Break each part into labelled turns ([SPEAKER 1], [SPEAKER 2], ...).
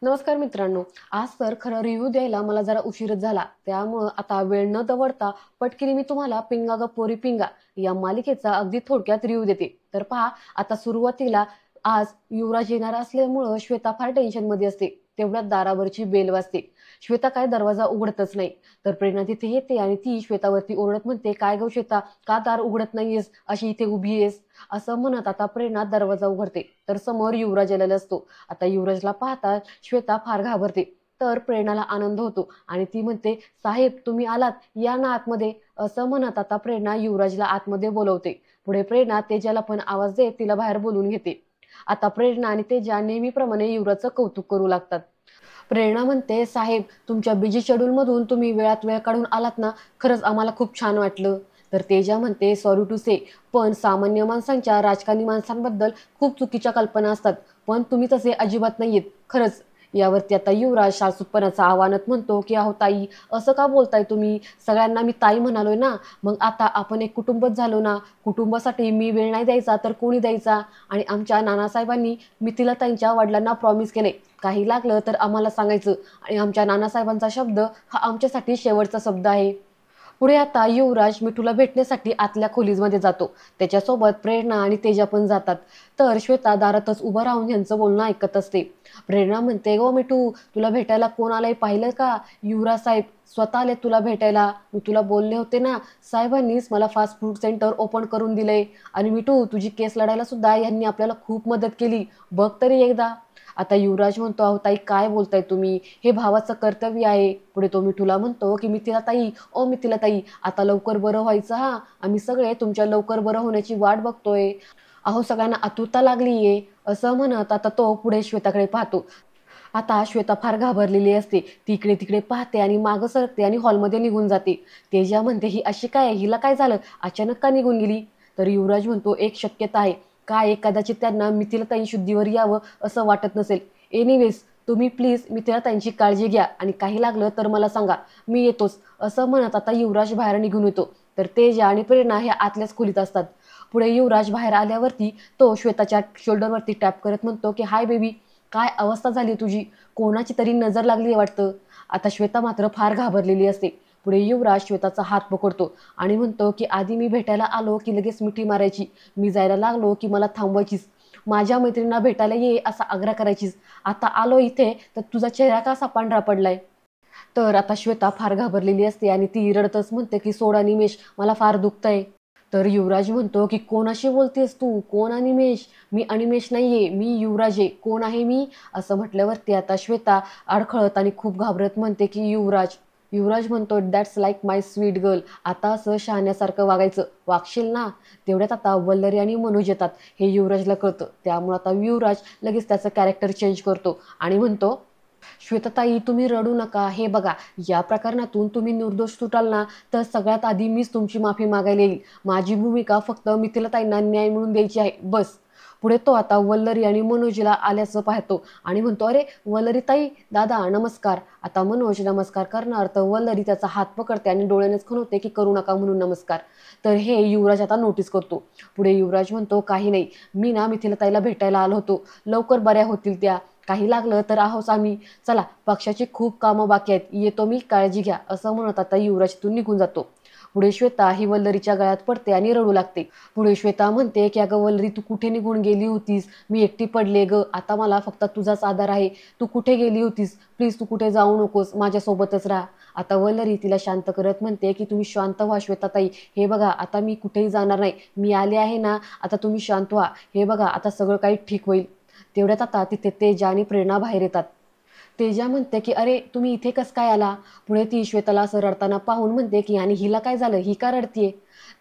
[SPEAKER 1] नमस्कार मित्रांनो. आज तर खरं रिव्ह्यू द्यायला मला जरा उशीरच झाला. त्यामुळं आता वेळ न दवडता पटकन मी तुम्हाला पिंगा ग पोरी पिंगा या मालिकेचा अगदी थोडक्यात रिव्ह्यू देते. तर पहा, आता सुरुवातीला आज युवराज येणार असल्यामुळं श्वेता फार टेन्शनमध्ये असते. तेवढ्यात दारावरची बेल वाजते. श्वेता काय दरवाजा उघडतच नाही. तर प्रेरणा तिथे येते आणि ती श्वेतावरती ओरडत म्हणते, "काय गं श्वेता, का दार उघडत नाहीयेस? अशी इथे उभी आहेस?" असं म्हणत आता प्रेरणा दरवाजा उघडते. तर समोर युवराज आलेला असतो. आता युवराजला पाहता श्वेता फार घाबरते. तर प्रेरणाला आनंद होतो आणि ती म्हणते, "साहेब तुम्ही आलात, या ना आतमध्ये." असं म्हणत आता प्रेरणा युवराजला आतमध्ये बोलवते. पुढे प्रेरणा तेजाला पण आवाज देत तिला बाहेर बोलवून घेते. आता प्रेरणा आणि तेजा नेहमीप्रमाणे युवराजचं कौतुक करू लागतात. प्रेरणा म्हणते, "साहेब तुमच्या बिझी शेड्यूलमधून तुम्ही वेळात वेळ काढून आलात ना, खरंच आम्हाला खूप छान वाटलं." तर तेजा म्हणते, "सॉरी टू से, पण सामान्य माणसांच्या राजकारणी माणसांबद्दल खूप चुकीच्या कल्पना असतात. पण तुम्ही तसे अजिबात नाहीयेत. खरंच." यावरती आता युवराज शाळसुटपणाचा आव्हानात म्हणतो, की "अहो ताई, असं का बोलताय तुम्ही? सगळ्यांना मी ताई म्हणालोय ना. मग आता आपण एक कुटुंबच झालो ना. कुटुंबासाठी मी वेळ नाही द्यायचा तर कोणी द्यायचा? आणि आमच्या नानासाहेबांनी मिथिलाताईंच्या वडिलांना प्रॉमिस केले, काही लागलं तर आम्हाला सांगायचं आणि आमच्या नानासाहेबांचा शब्द हा आमच्यासाठी शेवटचा शब्द आहे." पुढे आता युवराज मिठूला भेटण्यासाठी आतल्या खोलीमध्ये जातो. त्याच्यासोबत प्रेरणा आणि तेजा पण जातात. तर श्वेता दारातच उभं राहून यांचं बोलणं ऐकत असते. प्रेरणा म्हणते, "गो मिठू, तुला भेटायला कोण आलंय पाहिलं का? युवराज साहेब स्वतः आले तुला भेटायला. मी तुला बोलले होते ना, साहेबांनीच मला फास्ट फूड सेंटर ओपन करून दिलंय. आणि मिठू, तुझी केस लढायला सुद्धा यांनी आपल्याला खूप मदत केली. बघ तरी एकदा." आता युवराज म्हणतो, "अहो ताई, काय बोलताय तुम्ही? हे भावाचं कर्तव्य आहे." पुढे तो मिठूला म्हणतो, की "मिथिलाताई, ओ मिथिलाताई, आता लवकर बरं व्हायचं हां. आम्ही सगळे तुमच्या लवकर बरं होण्याची वाट बघतोय. अहो सगळ्यांना आतुरता लागलीये." असं म्हणत आता तो पुढे श्वेताकडे पाहतो. आता श्वेता फार घाबरलेली असते. ती इकडे-तिकडे पाहते आणि मागं सरकते आणि हॉलमध्ये निघून जाते. तेजा म्हणते, "ही अशी काय? हिला काय झालं? अचानक का निघून गेली?" तर युवराज म्हणतो, "एक शक्यता आहे. काय आहे, कदाचित त्यांना मिथिलाताई शुद्धीवर यावं असं वाटत नसेल. एनिवेज तुम्ही प्लीज मिथिलाताईंची काळजी घ्या आणि काही लागलं तर मला सांगा. मी येतोच." असं म्हणत आता युवराज बाहेर निघून येतो. तर तेजा आणि प्रेरणा ह्या आतल्याच खोलीत असतात. पुढे युवराज बाहेर आल्यावरती तो श्वेताच्या शोल्डरवरती टॅप करत म्हणतो, की "हाय बेबी, काय अवस्था झाली तुझी? कोणाची तरी नजर लागली वाटतं." आता श्वेता मात्र फार घाबरलेली असते. पुढे युवराज श्वेताचा हात पकडतो आणि म्हणतो, की "आधी मी भेटायला आलो की लगेच मिठी मारायची. मी जायला लागलो की मला थांबवायचीस. माझ्या मैत्रिणींना भेटायला ये असा आग्रह करायचीस. आता आलो इथे तर तुझा चेहरा का असा पांढरा पडलाय?" तर आता श्वेता फार घाबरलेली असते आणि ती रडतच म्हणते, की "सोड अनिमेष, मला फार दुखतंय." तर युवराज म्हणतो, की "कोणाशी बोलतेस तू? कोण अनिमेष? मी अनिमेष नाहीये, मी युवराज आहे. कोण आहे मी?" असं म्हटल्यावरती आता श्वेता अडखळत आणि खूप घाबरत म्हणते, की "युवराज." युवराज म्हणतो, "that's like my sweet girl. आता असं शहाण्यासारखं वागायचं. वागशील ना?" तेवढ्यात आता वल्लरी आणि मनोज येतात. हे युवराजला कळतं. त्यामुळे आता युवराज लगेच त्याचं कॅरेक्टर चेंज करतो आणि म्हणतो, "श्वेताताई तुम्ही रडू नका. हे बघा, या प्रकरणातून तुम्ही निर्दोष सुटाल ना, तर सगळ्यात आधी मीच तुमची माफी मागायला येईल. माझी भूमिका फक्त मिथिलाताईंना न्याय मिळवून द्यायची आहे, बस." पुढे तो आता वल्लरी आणि मनोजला आल्याचं पाहतो आणि म्हणतो, "अरे वल्लरीताई, दादा नमस्कार." आता मनोज नमस्कार करणार तर वल्लरी त्याचा हात पकडते आणि डोळ्यानेच खुणवते, की "करू नका म्हणून नमस्कार." तर हे युवराज आता नोटीस करतो. पुढे युवराज म्हणतो, "काही नाही, मी ना मिथिलाताईला भेटायला आलो होतो. लवकर बऱ्या होतील त्या. काही लागलं तर आहोत आम्ही. चला, पक्षाची खूप कामं बाकी आहेत. येतो मी, काळजी घ्या." असं म्हणत आता युवराज तिथून निघून जातो. पुढे श्वेता ही वल्लरीच्या गळ्यात पडते आणि रडू लागते. पुढे श्वेता म्हणते, की "अगं वल्लरी, तू कुठे निघून गेली होतीस? मी एकटी पडले गं. आता मला फक्त तुझाच आधार आहे. तू कुठे गेली होतीस? प्लीज तू कुठे जाऊ नकोस. माझ्यासोबतच राहा." आता वल्लरी तिला शांत करत म्हणते, की "तुम्ही शांत व्हा श्वेताताई. हे बघा, आता मी कुठेही जाणार नाही. मी आले आहे ना, आता तुम्ही शांत व्हा. हे बघा, आता सगळं काही ठीक होईल." तेवढ्यात आता तिथे तेजा आणि प्रेरणा बाहेर येतात. तेजा म्हणते, की "अरे तुम्ही इथे कसं काय आला?" पुढे ती श्वेताला असं रडताना पाहून म्हणते, की "आणि हिला काय झालं? ही का रडतीये?"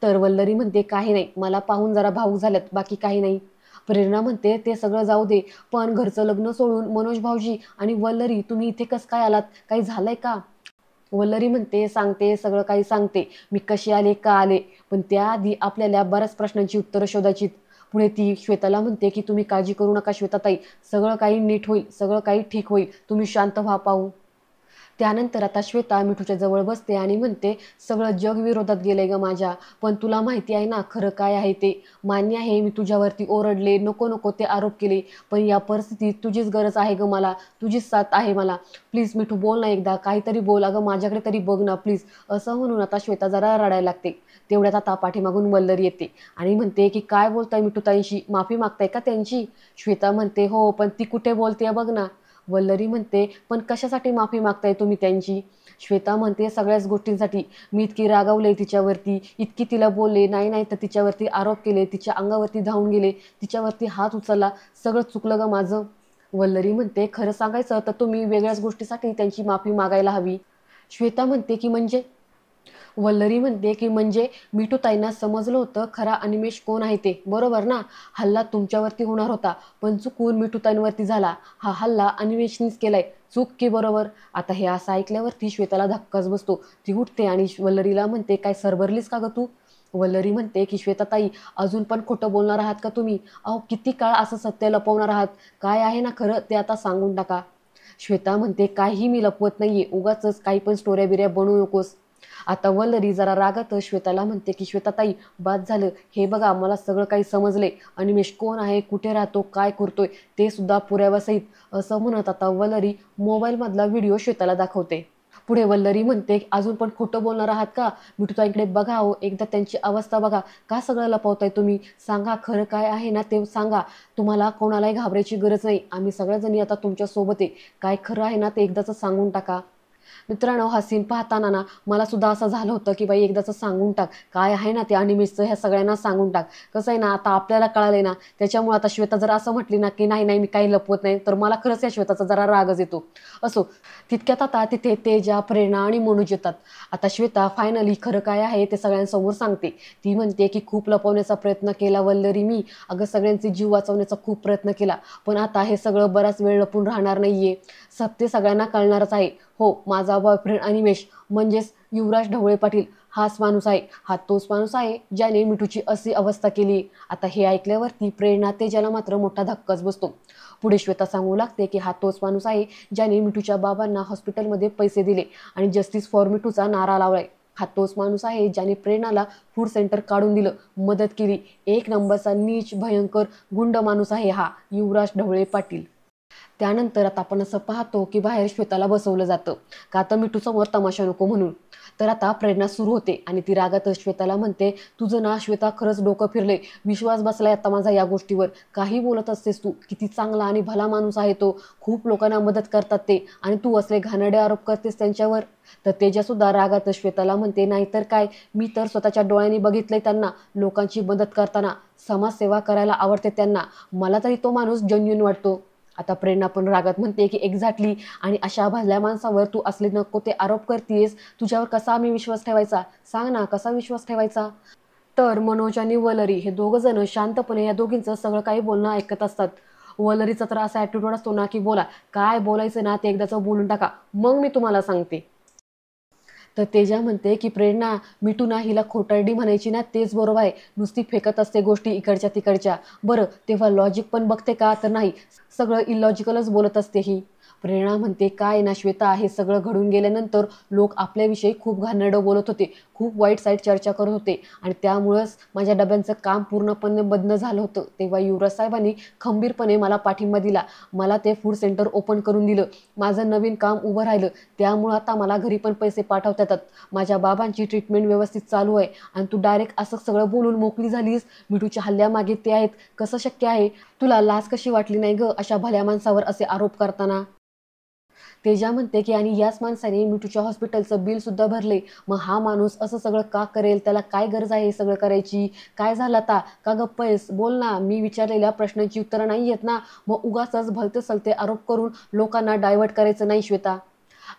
[SPEAKER 1] तर वल्लरी म्हणते, "काही नाही, मला पाहून जरा भावूक झाल्यात, बाकी काही नाही." प्रेरणा म्हणते, "ते सगळं जाऊ दे, पण घरचं लग्न सोडून मनोज भाऊजी आणि वल्लरी तुम्ही इथे कसं काय आलात? काही झालंय का?" वल्लरी म्हणते, "सांगते, सगळं काही सांगते. मी कशी आले, का आले. पण त्याआधी आपल्याला बऱ्याच प्रश्नांची उत्तरं शोधायची." पुढे ती श्वेताला म्हणते, की "तुम्ही काळजी करू नका श्वेताताई. सगळं काही नीट होईल. सगळं काही ठीक होईल. तुम्ही शांत व्हा पाहू." त्यानंतर आता श्वेता मिठूच्या जवळ बसते आणि म्हणते, सगळं जग विरोधात गेलंय ग माझ्या, पण तुला माहिती आहे ना खरं काय आहे ते. मान्य आहे मी तुझ्यावरती ओरडले, नको नको ते आरोप केले, पण या परिस्थितीत तुझीच गरज आहे ग मला, तुझीच साथ आहे मला. प्लीज मिठू बोल ना, एकदा काहीतरी बोल, अगं माझ्याकडे तरी बघ ना प्लीज. असं म्हणून आता श्वेता जरा रडायला लागते. तेवढ्यात आता पाठीमागून वल्लरी येते आणि म्हणते की काय बोलताय मिठूताईंशी, माफी मागताय का त्यांची. श्वेता म्हणते हो, पण ती कुठे बोलते बघ ना. वल्लरी म्हणते, पण कशासाठी माफी मागताय तुम्ही त्यांची. श्वेता म्हणते, सगळ्याच गोष्टींसाठी. मी इतकी रागावले तिच्यावरती, इतकी तिला बोलले, नाही नाही तर तिच्यावरती आरोप केले, तिच्या अंगावरती धावून गेले, तिच्यावरती हात उचलला, सगळं चुकलं ग माझं. वल्लरी म्हणते, खरं सांगायचं तर तुम्ही वेगळ्याच गोष्टीसाठी त्यांची माफी मागायला हवी. श्वेता म्हणते की म्हणजे. वल्लरी म्हणते की म्हणजे मिठूताईंना समजलं होतं खरा अनिमेष कोण आहे ते, बरोबर ना. हल्ला तुमच्यावरती होणार होता, पण चुकून मिठूताईंवरती झाला. हा हल्ला अनिमेषनीच केलाय, चूक की बरोबर. आता हे असं ऐकल्यावरती श्वेताला धक्काच बसतो. ती उठते आणि वल्लरीला म्हणते, काय सरभरलीस का ग तू. वल्लरी म्हणते की श्वेताताई, अजून पण खोटं बोलणार आहात का तुम्ही. अहो किती काळ असं सत्य लपवणार आहात. काय आहे ना खरं ते आता सांगून टाका. श्वेता म्हणते, काही मी लपवत नाहीये, उगाच काही पण स्टोऱ्या बिऱ्या बनवू नकोस. आता वल्लरी जरा रागात श्वेताला म्हणते की श्वेताताई, बाद झालं, हे बघा मला सगळं काही समजले, अनिमेष कोण आहे, कुठे राहतो, काय करतोय ते सुद्धा पुराव्यासहित. असं म्हणत आता वल्लरी मोबाईलमधला व्हिडिओ श्वेताला दाखवते. पुढे वल्लरी म्हणते, अजून पण खोटं बोलणार आहात का. मिठूताईंकडे बघा हो, एकदा त्यांची अवस्था बघा, का सगळं लपवताय तुम्ही. सांगा खरं काय आहे ना ते सांगा. तुम्हाला कोणालाही घाबरायची गरज नाही, आम्ही सगळ्याजणी आता तुमच्या सोबत आहे. काय खरं आहे ना ते एकदाच सांगून टाका. मित्रांनो, हा सीन पाहताना ना मला सुद्धा असं झालं होतं की बाई एकदाच सांगून टाक, काय आहे ना ते अनिमेषचं ह्या सगळ्यांना सांगून टाक. कसं आहे ना, आता आपल्याला कळालंय ना, त्याच्यामुळे आता श्वेता जर असं म्हटली ना की नाही नाही मी काही लपवत नाही, तर मला खरंच या श्वेताचा जरा रागच येतो. असो, तितक्यात आता तिथे तेजा, प्रेरणा आणि मनोज येतात. आता श्वेता फायनली खरं काय आहे ते सगळ्यांसमोर सांगते. ती म्हणते की खूप लपवण्याचा प्रयत्न केला वल्लरी मी, अगं सगळ्यांचे जीव वाचवण्याचा खूप प्रयत्न केला, पण आता हे सगळं बराच वेळ लपून राहणार नाहीये, सत्य सगळ्यांना कळणारच आहे. हो, माझा बॉयफ्रेंड अनिमेष म्हणजेच युवराज ढवळे पाटील हाच माणूस आहे, हा तोच माणूस आहे ज्याने मिठूची अशी अवस्था केली. आता हे ऐकल्यावरती प्रेरणा तेजाला मात्र मोठा धक्काच बसतो. पुढे श्वेता सांगू लागते की हा तोच माणूस आहे ज्याने मिठूच्या बाबांना हॉस्पिटलमध्ये पैसे दिले आणि जस्टिस फॉर मिठूचा नारा लावलाय. हा तोच माणूस आहे ज्याने प्रेरणाला फूड सेंटर काढून दिलं, मदत केली. एक नंबरचा नीच भयंकर गुंड माणूस आहे हा युवराज ढवळे पाटील. त्यानंतर आता आपण असं पाहतो की बाहेर श्वेताला बसवलं जातं, का तर मिठू समोर तमाशा नको म्हणून. तर आता प्रेरणा सुरू होते आणि ती रागात श्वेताला म्हणते, तुझं ना श्वेता खरंच डोकं फिरले, विश्वास बसलाय आता माझा या गोष्टीवर. काही बोलत असतेस तू, किती चांगला आणि भला माणूस आहे तो, खूप लोकांना मदत करतात ते, आणि तू असले घाणेरडे आरोप करतेस त्यांच्यावर. तर तेजा सुद्धा रागात श्वेताला म्हणते, नाहीतर काय, मी तर स्वतःच्या डोळ्यांनी बघितलंय त्यांना लोकांची मदत करताना, समाजसेवा करायला आवडते त्यांना, मला तरी तो माणूस जेन्युइन वाटतो. आता प्रेरणा पण रागात म्हणते की एक्झॅक्टली, आणि अशा भल्या माणसावर तू असले नको ते आरोप करतेस, तुझ्यावर कसा आम्ही विश्वास ठेवायचा, सांग ना कसा विश्वास ठेवायचा. तर मनोज आणि वलरी हे दोघं जण शांतपणे या दोघींचं सगळं काही बोलणं ऐकत असतात. वलरीचा तर असा ॲटिट्यूड असतो ना की बोला, काय बोलायचं ना ते एकदाच बोलून टाका, मग मी तुम्हाला सांगते. तर तेजा म्हणते की प्रेरणा, मिठू ना हिला खोटारडी म्हणायची ना तेच बरोबर आहे, नुसती फेकत असते गोष्टी इकडच्या तिकडच्या. बरं तेव्हा लॉजिक पण बघते का, तर नाही, सगळं इलॉजिकलच बोलत असते ही. प्रेरणा म्हणते, काय ना श्वेता, हे सगळं घडून गेल्यानंतर लोक आपल्याविषयी खूप घाणेरडं बोलत होते, खूप वाईट साईड चर्चा करत होते, आणि त्यामुळंच माझ्या डब्यांचं काम पूर्णपणे बंद झालं होतं. तेव्हा युवराज साहेबांनी खंबीरपणे मला पाठिंबा दिला, मला ते फूड सेंटर ओपन करून दिलं, माझं नवीन काम उभं राहिलं, त्यामुळं आता मला घरी पण पैसे पाठवता येतात, माझ्या बाबांची ट्रीटमेंट व्यवस्थित चालू आहे, आणि तू डायरेक्ट असं सगळं बोलून मोकळी झालीस. मिठूच्या हल्ल्यामागे ते आहेत, कसं शक्य आहे, तुला लाज कशी वाटली नाही ग अशा भल्या माणसावर असे आरोप करताना. तेजा म्हणते की आणि याच माणसाने मिठूच्या हॉस्पिटलचं बिल सुद्धा भरले, मग हा माणूस असं सगळं का करेल, त्याला काय गरज आहे हे सगळं करायची, काय झालं आता, का गप्प आहेस, बोल ना, मी विचारलेल्या प्रश्नांची उत्तरं नाही आहेत ना, मग उगाचच भलते सलते आरोप करून लोकांना डायव्हर्ट करायचं नाही श्वेता.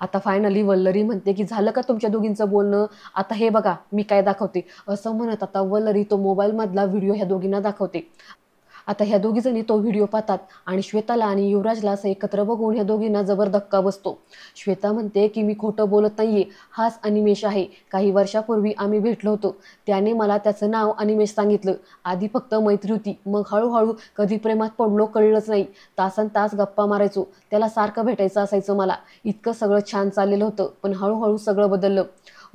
[SPEAKER 1] आता फायनली वल्लरी म्हणते की झालं का तुमच्या दोघींचं बोलणं, आता हे बघा मी काय दाखवते. असं म्हणत आता वल्लरी तो मोबाईलमधला व्हिडिओ ह्या दोघींना दाखवते. आता ह्या दोघी जणी तो व्हिडिओ पाहतात आणि श्वेताला आणि युवराजला असं एकत्र बघून ह्या दोघींना जबर धक्का बसतो. श्वेता म्हणते की मी खोटं बोलत नाहीये, हाच अनिमेष आहे. काही वर्षापूर्वी आम्ही भेटलो होतो. त्याने मला त्याचं नाव अनिमेष सांगितलं. आधी फक्त मैत्री होती, मग हळूहळू कधी प्रेमात पडलो कळलंच नाही. तासन तास गप्पा मारायचो, त्याला सारखं भेटायचं असायचं मला. इतकं सगळं छान चाललेलं होतं, पण हळूहळू सगळं बदललं.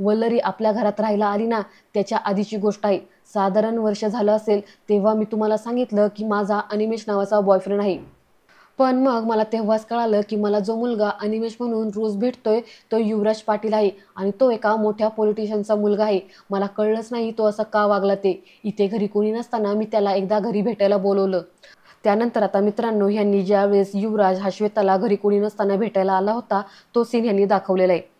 [SPEAKER 1] वल्लरी आपल्या घरात राहायला आली ना, त्याच्या आधीची गोष्ट आहे. साधारण वर्ष झालं असेल तेव्हा मी तुम्हाला सांगितलं की माझा अनिमेष नावाचा बॉयफ्रेंड आहे. पण मग मला तेव्हाच कळालं की मला जो मुलगा अनिमेष म्हणून रोज भेटतोय तो युवराज पाटील आहे आणि तो एका मोठ्या पॉलिटिशियनचा मुलगा आहे. मला कळलंच नाही तो असं का वागला ते. इथे घरी कोणी नसताना मी त्याला एकदा घरी भेटायला बोलवलं. त्यानंतर आता मित्रांनो, ह्यांनी ज्यावेळेस युवराज हा श्वेताला घरी कोणी नसताना भेटायला आला होता तो सीन ह्यांनी दाखवलेला आहे.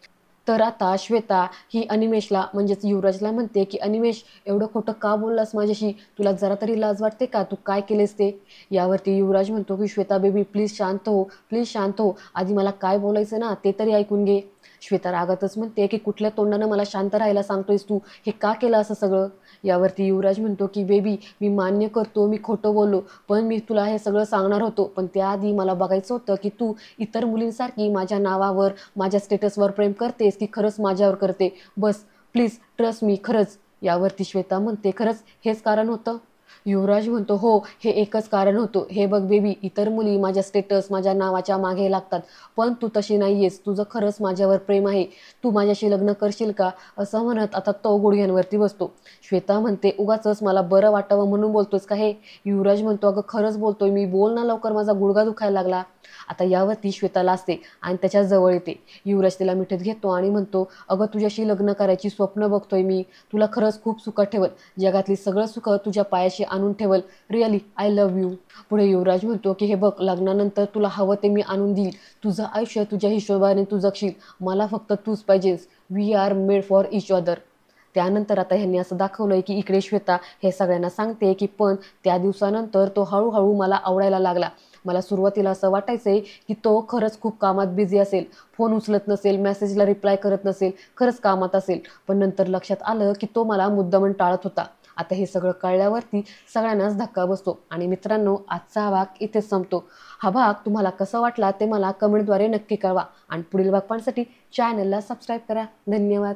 [SPEAKER 1] तर आता श्वेता ही अनिमेषला म्हणजेच युवराजला म्हणते की अनिमेष, एवढं खोटं का बोललास माझ्याशी? तुला जरा तरी लाज वाटते का? तू काय केलेस ते? यावरती युवराज म्हणतो की श्वेता बेबी प्लीज शांत हो, प्लीज शांत हो. आधी मला काय बोलायचं ना ते तरी ऐकून घे. श्वेता रागातच म्हणते की कुठल्या तोंडानं मला शांत राहायला सांगतोयस तू? हे का केलं असं सगळं? यावरती युवराज म्हणतो की बेबी मी मान्य करतो मी खोटं बोललो, पण मी तुला हे सगळं सांगणार होतो. पण त्याआधी मला बघायचं होतं की तू इतर मुलींसारखी माझ्या नावावर माझ्या स्टेटसवर प्रेम करतेस की खरंच माझ्यावर करते. बस प्लीज ट्रस्ट मी खरंच. यावरती श्वेता म्हणते खरंच हेच कारण होतं? युवराज म्हणतो हो, हे एकच कारण होतं. हे बघ बेबी, इतर मुली माझ्या स्टेटस माझ्या नावाच्या मागे लागतात, पण तू तशी नाहीयेस. तुझं खरंच माझ्यावर प्रेम आहे. तू माझ्याशी लग्न करशील का? असं म्हणत आता तो गुडघ्यांवरती बसतो. श्वेता म्हणते उगाचच मला बरं वाटावं म्हणून बोलतोस का हे? युवराज म्हणतो अगं खरंच बोलतोय मी, बोल ना लवकर, माझा गुडघा दुखायला लागला. आता यावरती श्वेता लाजते आणि त्याच्या जवळ येते. युवराज तिला मिठीत घेतो आणि म्हणतो अगं तुझ्याशी लग्न करायची स्वप्न बघतोय मी. तुला खरंच खूप सुखात ठेवल, जगातली सगळं सुख तुझ्या पायाशी आणून ठेवल. Really I love you. पुढे युवराज म्हणतो की हे बघ, लग्नानंतर तुला हवं ते मी आणून देईल. तुझं आयुष्य तुझ्या हिशोबाने तू जगशील. मला फक्त तूच पाहिजेस. We are made for each other. त्यानंतर आता ह्यांनी असं दाखवलंय की इकडे श्वेता हे सगळ्यांना सांगते की पण त्या दिवसानंतर तो हळूहळू मला आवडायला लागला. मला सुरुवातीला असं वाटायचंय की तो खरंच खूप कामात बिझी असेल, फोन उचलत नसेल, मेसेजला रिप्लाय करत नसेल, खरंच कामात असेल. पण नंतर लक्षात आलं की तो मला मुद्दामून टाळत होता. आता हे सगळं कळल्यावरती सगळ्यांनाच धक्का बसतो. आणि मित्रांनो, आजचा हा भाग इथेच संपतो. हा भाग तुम्हाला कसा वाटला ते मला कमेंटद्वारे नक्की कळवा आणि पुढील भाग पाहण्यासाठी चॅनलला सबस्क्राईब करा. धन्यवाद.